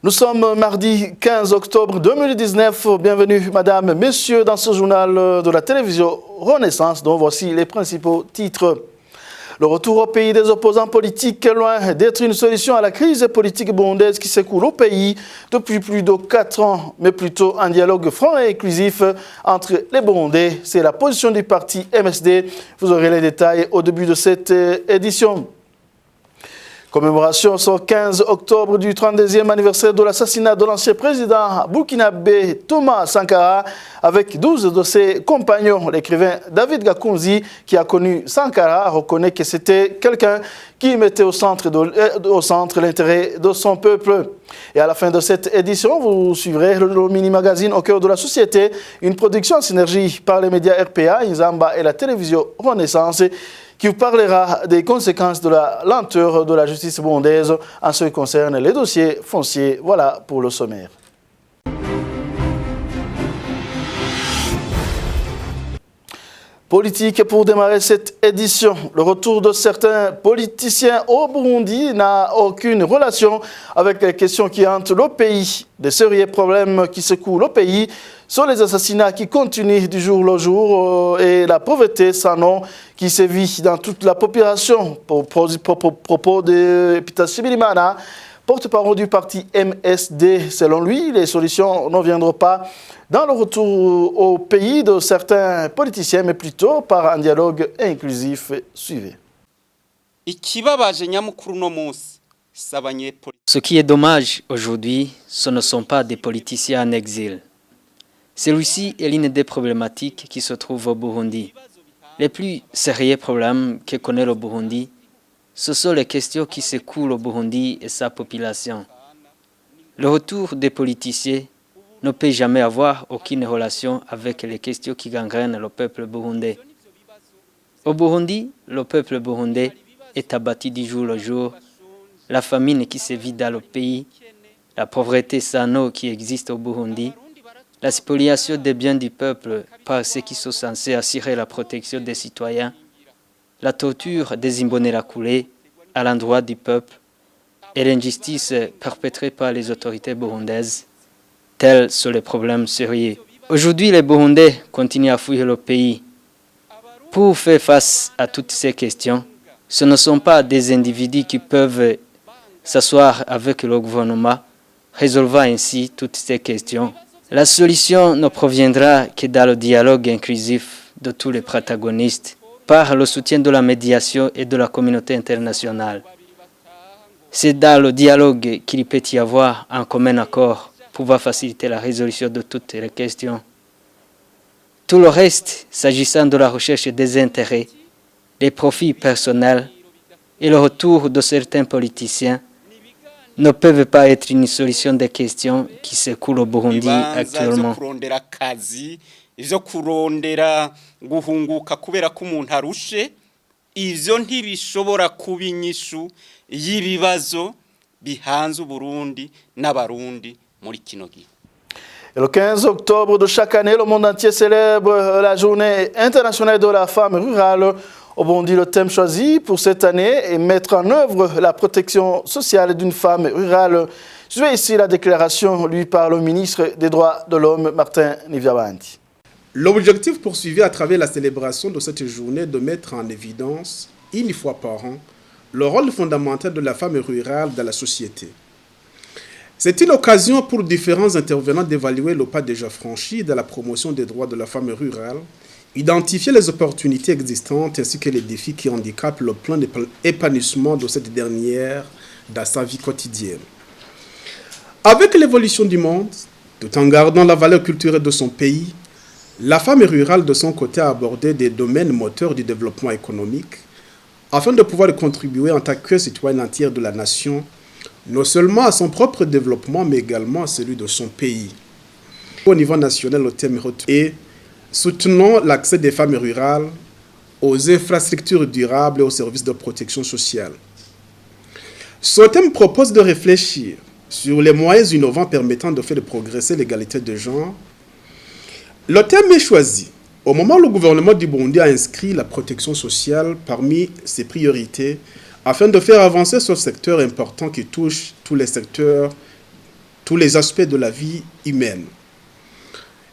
Nous sommes mardi 15 octobre 2019. Bienvenue, madame, messieurs, dans ce journal de la télévision Renaissance, dont voici les principaux titres. Le retour au pays des opposants politiques est loin d'être une solution à la crise politique burundaise qui s'écoule au pays depuis plus de 4 ans, mais plutôt un dialogue franc et inclusif entre les Burundais. C'est la position du parti MSD. Vous aurez les détails au début de cette édition. Commémoration ce 15 octobre du 32e anniversaire de l'assassinat de l'ancien président burkinabé Thomas Sankara avec 12 de ses compagnons. L'écrivain David Gakunzi, qui a connu Sankara, reconnaît que c'était quelqu'un qui mettait au centre l'intérêt de son peuple. Et à la fin de cette édition, vous suivrez le mini-magazine Au cœur de la société, une production en synergie par les médias RPA, Inzamba et la télévision Renaissance, qui vous parlera des conséquences de la lenteur de la justice burundaise en ce qui concerne les dossiers fonciers. Voilà pour le sommaire. Politique pour démarrer cette édition. Le retour de certains politiciens au Burundi n'a aucune relation avec les questions qui hantent le pays. Des sérieux problèmes qui secouent le pays sont les assassinats qui continuent du jour au jour et la pauvreté sans nom qui sévit dans toute la population. Propos de Peter Sibilimana, porte-parole du parti MSD. Selon lui, les solutions ne viendront pas dans le retour au pays de certains politiciens, mais plutôt par un dialogue inclusif. Suivez. Ce qui est dommage aujourd'hui, ce ne sont pas des politiciens en exil. Celui-ci est l'une des problématiques qui se trouvent au Burundi. Les plus sérieux problèmes que connaît le Burundi, ce sont les questions qui secouent le Burundi et sa population. Le retour des politiciens ne peut jamais avoir aucune relation avec les questions qui gangrènent le peuple burundais. Au Burundi, le peuple burundais est abattu du jour au jour. La famine qui sévit dans le pays, la pauvreté sans eau qui existe au Burundi, la spoliation des biens du peuple par ceux qui sont censés assurer la protection des citoyens, la torture des Imbonerakure à l'endroit du peuple et l'injustice perpétrée par les autorités burundaises, tels sont les problèmes sérieux. Aujourd'hui, les Burundais continuent à fuir le pays. Pour faire face à toutes ces questions, ce ne sont pas des individus qui peuvent s'asseoir avec le gouvernement, résolvant ainsi toutes ces questions. La solution ne proviendra que dans le dialogue inclusif de tous les protagonistes, par le soutien de la médiation et de la communauté internationale. C'est dans le dialogue qu'il peut y avoir un commun accord pour faciliter la résolution de toutes les questions. Tout le reste, s'agissant de la recherche des intérêts, des profits personnels et le retour de certains politiciens, ne peuvent pas être une solution des questions qui secouent le Burundi actuellement. Ivyo kurondera guhunguka kubera ko umuntu arushe ivyo ntibishobora kuba inyishu y'ibibazo bihanze Burundi n'abarundi muri kino gihe. Le 15 octobre de chaque année, le monde entier célèbre la journée internationale de la femme rurale. Au Burundi, le thème choisi pour cette année est mettre en œuvre la protection sociale d'une femme rurale. Je vais ici la déclaration lue par le ministre des Droits de l'Homme, Martin Nivyabandi. L'objectif poursuivi à travers la célébration de cette journée est de mettre en évidence, une fois par an, le rôle fondamental de la femme rurale dans la société. C'est une occasion pour différents intervenants d'évaluer le pas déjà franchi dans la promotion des droits de la femme rurale, identifier les opportunités existantes ainsi que les défis qui handicapent le plan d'épanouissement de cette dernière dans sa vie quotidienne. Avec l'évolution du monde, tout en gardant la valeur culturelle de son pays, la femme rurale, de son côté, a abordé des domaines moteurs du développement économique afin de pouvoir contribuer en tant que citoyenne entière de la nation, non seulement à son propre développement, mais également à celui de son pays. Au niveau national, le thème est « Soutenons l'accès des femmes rurales aux infrastructures durables et aux services de protection sociale ». Ce thème propose de réfléchir sur les moyens innovants permettant de faire progresser l'égalité de genre. Le thème est choisi au moment où le gouvernement du Burundi a inscrit la protection sociale parmi ses priorités afin de faire avancer ce secteur important qui touche tous les secteurs tous les aspects de la vie humaine.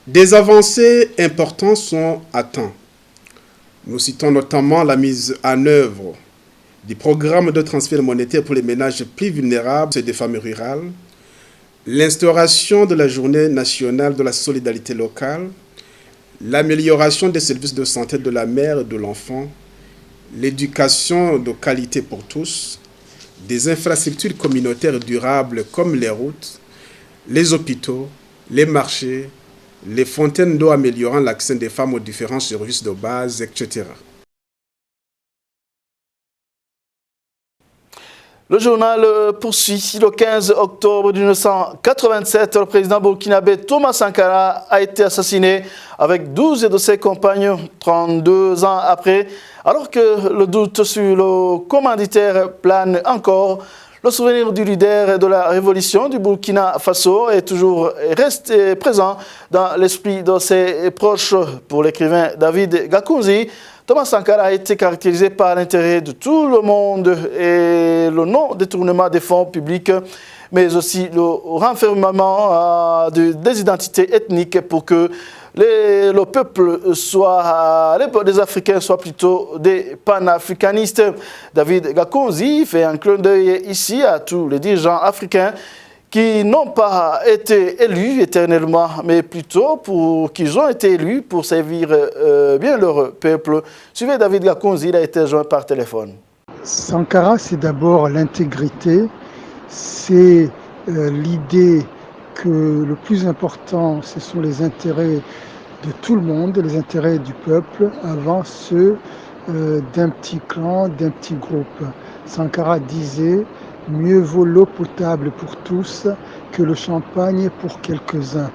Des avancées importantes sont atteintes. Nous citons notamment la mise en œuvre du programme de transfert monétaire pour les ménages plus vulnérables et des femmes rurales, l'instauration de la journée nationale de la solidarité locale, l'amélioration des services de santé de la mère et de l'enfant, l'éducation de qualité pour tous, des infrastructures communautaires durables comme les routes, les hôpitaux, les marchés, les fontaines d'eau améliorant l'accès des femmes aux différents services de base, etc. Le journal poursuit. Le 15 octobre 1987, le président burkinabé Thomas Sankara a été assassiné avec 12 de ses compagnons 32 ans après. Alors que le doute sur le commanditaire plane encore, le souvenir du leader de la révolution du Burkina Faso est toujours resté présent dans l'esprit de ses proches. Pour l'écrivain David Gakunzi, Thomas Sankara a été caractérisé par l'intérêt de tout le monde et le non-détournement des fonds publics, mais aussi le renfermement des identités ethniques pour que le peuple soit, les Africains soient plutôt des panafricanistes. David Gakunzi fait un clin d'œil ici à tous les dirigeants africains qui n'ont pas été élus éternellement, mais plutôt qu'ils ont été élus pour servir bien leur peuple. Suivez David Gakunzi, il a été joint par téléphone. Sankara, c'est d'abord l'intégrité, c'est l'idée que le plus important, ce sont les intérêts de tout le monde, les intérêts du peuple, avant ceux d'un petit clan, d'un petit groupe. Sankara disait « Mieux vaut l'eau potable pour tous que le champagne pour quelques-uns ».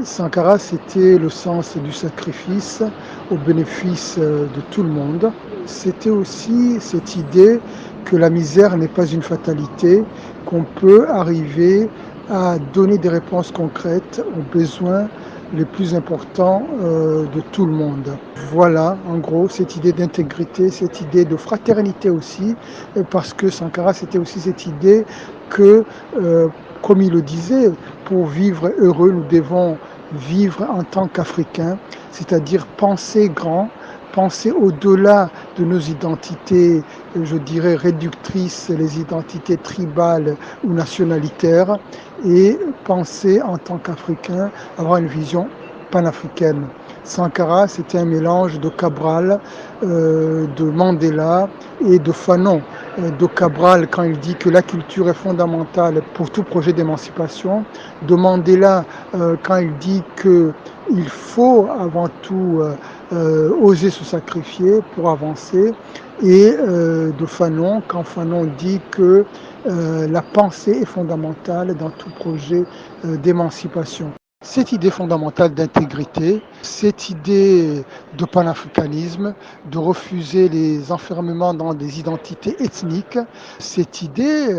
Sankara, c'était le sens du sacrifice au bénéfice de tout le monde. C'était aussi cette idée que la misère n'est pas une fatalité, qu'on peut arriver à donner des réponses concrètes aux besoins les plus importants de tout le monde. Voilà, en gros, cette idée d'intégrité, cette idée de fraternité aussi, parce que Sankara, c'était aussi cette idée que, comme il le disait, pour vivre heureux, nous devons vivre en tant qu'Africains, c'est-à-dire penser grand, penser au-delà de nos identités, je dirais, réductrices, les identités tribales ou nationalitaires, et penser en tant qu'Africain, avoir une vision panafricaine. Sankara, c'était un mélange de Cabral, de Mandela et de Fanon. De Cabral, quand il dit que la culture est fondamentale pour tout projet d'émancipation. De Mandela, quand il dit qu'il faut avant tout oser se sacrifier pour avancer. Et de Fanon, quand Fanon dit que la pensée est fondamentale dans tout projet d'émancipation. Cette idée fondamentale d'intégrité, cette idée de panafricanisme, de refuser les enfermements dans des identités ethniques, cette idée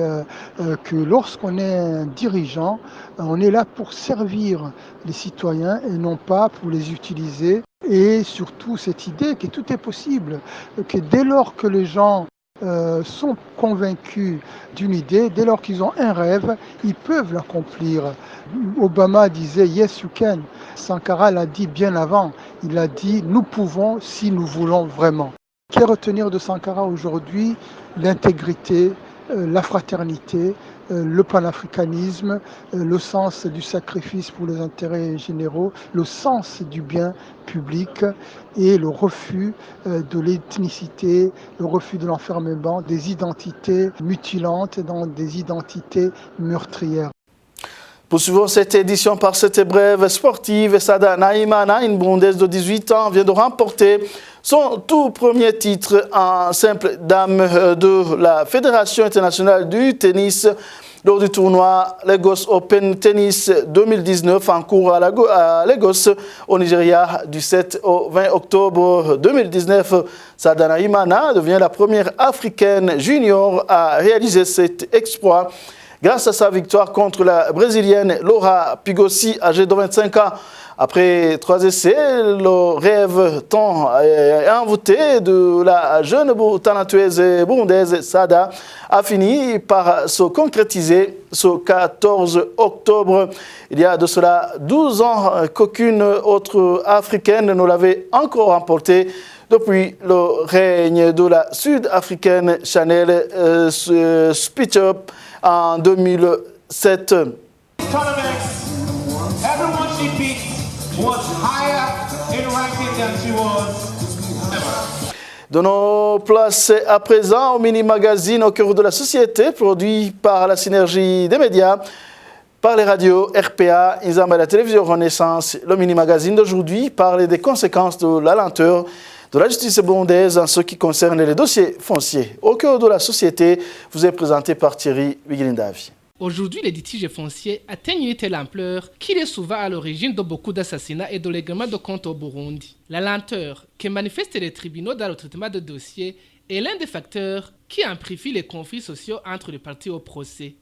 que lorsqu'on est un dirigeant, on est là pour servir les citoyens et non pas pour les utiliser. Et surtout cette idée que tout est possible, que dès lors que les gens sont convaincus d'une idée, dès lors qu'ils ont un rêve, ils peuvent l'accomplir. Obama disait « Yes, you can ». Sankara l'a dit bien avant. Il a dit « Nous pouvons si nous voulons vraiment ». Qu'est retenir de Sankara aujourd'hui? L'intégrité, la fraternité, le panafricanisme, le sens du sacrifice pour les intérêts généraux, le sens du bien public et le refus de l'ethnicité, le refus de l'enfermement des identités mutilantes dans des identités meurtrières. Poursuivons cette édition par cette brève sportive. Sada Naïmana, une Burundaise de 18 ans, vient de remporter son tout premier titre en simple dame de la Fédération internationale du tennis lors du tournoi Lagos Open Tennis 2019 en cours à Lagos, au Nigeria, du 7 au 20 octobre 2019. Sada Naïmana devient la première africaine junior à réaliser cet exploit grâce à sa victoire contre la Brésilienne Laura Pigossi, âgée de 25 ans. Après 3 essais, le rêve tant envoûté de la jeune talentueuse burundaise Sada a fini par se concrétiser ce 14 octobre. Il y a de cela 12 ans qu'aucune autre africaine ne l'avait encore remporté depuis le règne de la sud-africaine Chanel Speech Up en 2007. De nos places à présent au mini-magazine au cœur de la société, produit par la synergie des médias, par les radios RPA, Inzamba et la télévision Renaissance. Le mini-magazine d'aujourd'hui parle des conséquences de la lenteur de la justice burundaise en ce qui concerne les dossiers fonciers. Au cœur de la société, vous est présenté par Thierry Wigilindavi. Aujourd'hui, les litiges fonciers atteignent une telle ampleur qu'il est souvent à l'origine de beaucoup d'assassinats et de règlements de comptes au Burundi. La lenteur que manifestent les tribunaux dans le traitement de dossiers est l'un des facteurs qui amplifie les conflits sociaux entre les parties au procès.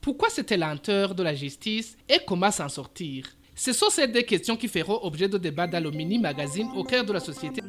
Pourquoi cette lenteur de la justice et comment s'en sortir? Ce sont ces deux questions qui feront objet de débat dans le mini-magazine au cœur de la société.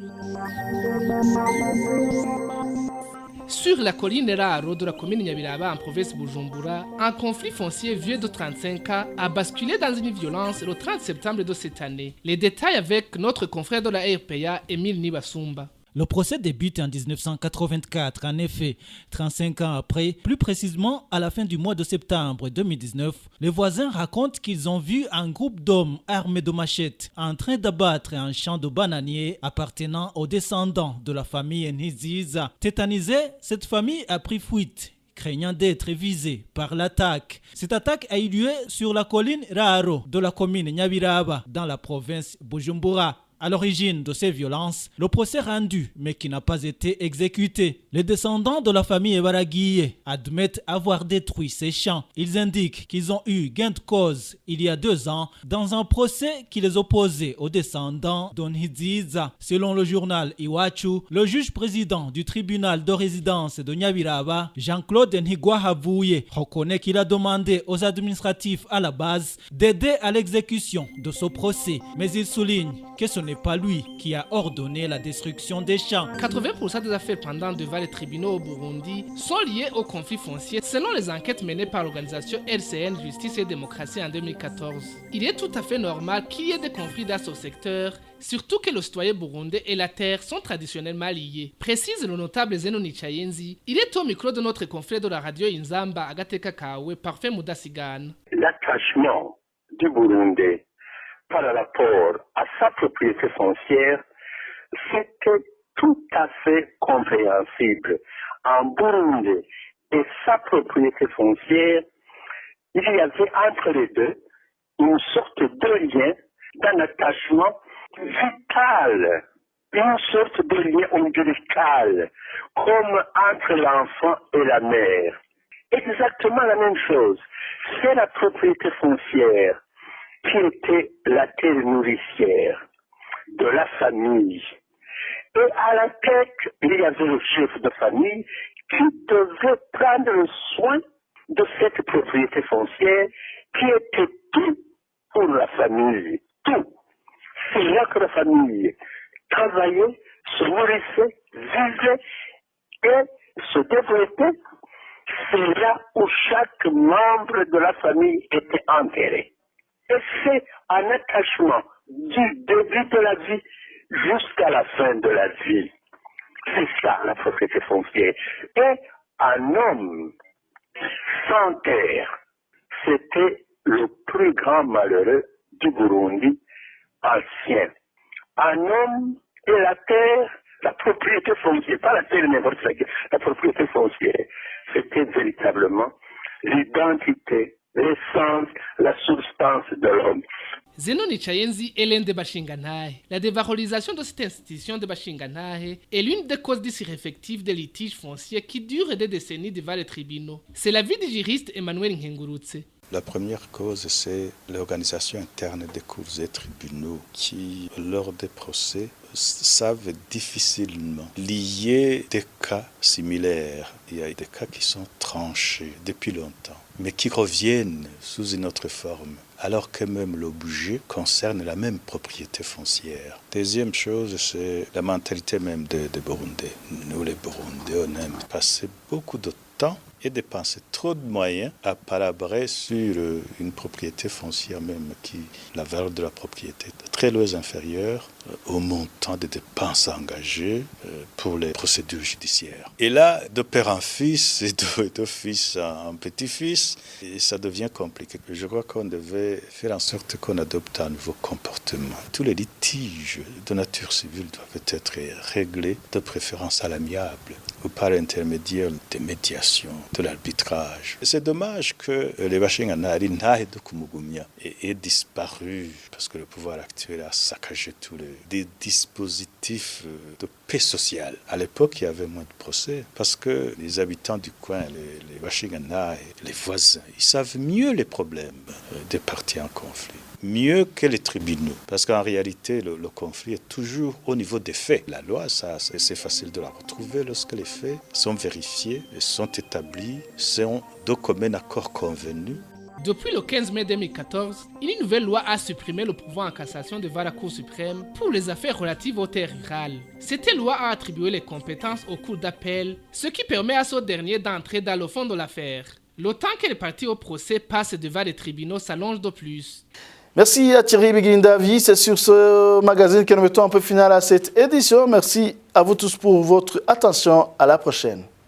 Sur la colline Raro de la commune Nyabiraba en province Bujumbura, un conflit foncier vieux de 35 ans a basculé dans une violence le 30 septembre de cette année. Les détails avec notre confrère de la RPA, Émile Nibasumba. Le procès débute en 1984, en effet, 35 ans après, plus précisément à la fin du mois de septembre 2019, les voisins racontent qu'ils ont vu un groupe d'hommes armés de machettes en train d'abattre un champ de bananiers appartenant aux descendants de la famille Nziza. Tétanisée, cette famille a pris fuite, craignant d'être visée par l'attaque. Cette attaque a eu lieu sur la colline Raro de la commune Nyabiraba dans la province Bujumbura. À l'origine de ces violences, le procès rendu, mais qui n'a pas été exécuté. Les descendants de la famille Ebaraguiye admettent avoir détruit ces champs. Ils indiquent qu'ils ont eu gain de cause il y a 2 ans dans un procès qui les opposait aux descendants d'Onhiziza. Selon le journal Iwachu, le juge président du tribunal de résidence de Nyabiraba, Jean-Claude Nhigwahavouye, reconnaît qu'il a demandé aux administratifs à la base d'aider à l'exécution de ce procès. Mais il souligne que ce n'est pas lui qui a ordonné la destruction des champs. 80% des affaires pendantes devant les tribunaux au Burundi sont liées au conflit foncier selon les enquêtes menées par l'organisation LCN Justice et Démocratie en 2014. Il est tout à fait normal qu'il y ait des conflits dans ce secteur, surtout que le citoyen burundais et la terre sont traditionnellement liés. Précise le notable Zeno Nichayenzi. Il est au micro de notre confrère de la radio Inzamba Agateka Kawe, Parfait Mudasigane. L'attachement du Burundais par rapport à sa propriété foncière, c'était tout à fait compréhensible. En Burundi et sa propriété foncière, il y avait entre les deux une sorte de lien, d'un attachement vital, une sorte de lien ombilical, comme entre l'enfant et la mère. Exactement la même chose. C'est la propriété foncière qui était la terre nourricière de la famille. Et à la tête, il y avait le chef de famille qui devait prendre soin de cette propriété foncière qui était tout pour la famille. Tout. C'est là que la famille travaillait, se nourrissait, vivait et se développait. C'est là où chaque membre de la famille était enterré. Et c'est un attachement du début de la vie jusqu'à la fin de la vie. C'est ça la propriété foncière. Et un homme sans terre, c'était le plus grand malheureux du Burundi ancien. Un homme et la terre, la propriété foncière, pas la terre n'importe laquelle, la propriété foncière, c'était véritablement l'identité, l'essence, la substance de l'homme. Zeno Nichayenzi est l'un des Bashinganahe. La dévalorisation de cette institution de Bashinganahe est l'une des causes disrespectives des litiges fonciers qui durent des décennies devant les tribunaux. C'est l'avis du juriste Emmanuel Nkengurutse. La première cause, c'est l'organisation interne des cours et tribunaux qui, lors des procès, savent difficilement lier des cas similaires. Il y a des cas qui sont tranchés depuis longtemps, mais qui reviennent sous une autre forme. alors que même l'objet concerne la même propriété foncière. Deuxième chose, c'est la mentalité même des Burundais. Nous, les Burundais, on aime passer beaucoup de temps et dépenser trop de moyens à palabrer sur une propriété foncière même qui, la valeur de la propriété est très loin inférieure au montant des dépenses engagées pour les procédures judiciaires. Et là, de père en fils et de fils en petit-fils, ça devient compliqué. Je crois qu'on devait faire en sorte qu'on adopte un nouveau comportement. Tous les litiges de nature civile doivent être réglés de préférence à l'amiable ou par l'intermédiaire des médiations, de l'arbitrage. C'est dommage que les Bashinganari de Kumugumia ait disparu parce que le pouvoir actuel a saccagé tous les dispositifs de paix sociale. À l'époque, il y avait moins de procès parce que les habitants du coin, les Bashinganari, les voisins, ils savent mieux les problèmes des parties en conflit. Mieux que les tribunaux. Parce qu'en réalité, le conflit est toujours au niveau des faits. La loi, c'est facile de la retrouver lorsque les faits sont vérifiés, sont établis, sont de commun accord convenus. Depuis le 15 mai 2014, une nouvelle loi a supprimé le pouvoir en cassation devant la Cour suprême pour les affaires relatives aux terres rurales. Cette loi a attribué les compétences aux cours d'appel, ce qui permet à ce dernier d'entrer dans le fond de l'affaire. Le temps que les parties au procès passent devant les tribunaux s'allonge de plus. Merci à Thierry Beguindavi. C'est sur ce magazine que nous mettons un peu final à cette édition. Merci à vous tous pour votre attention. À la prochaine.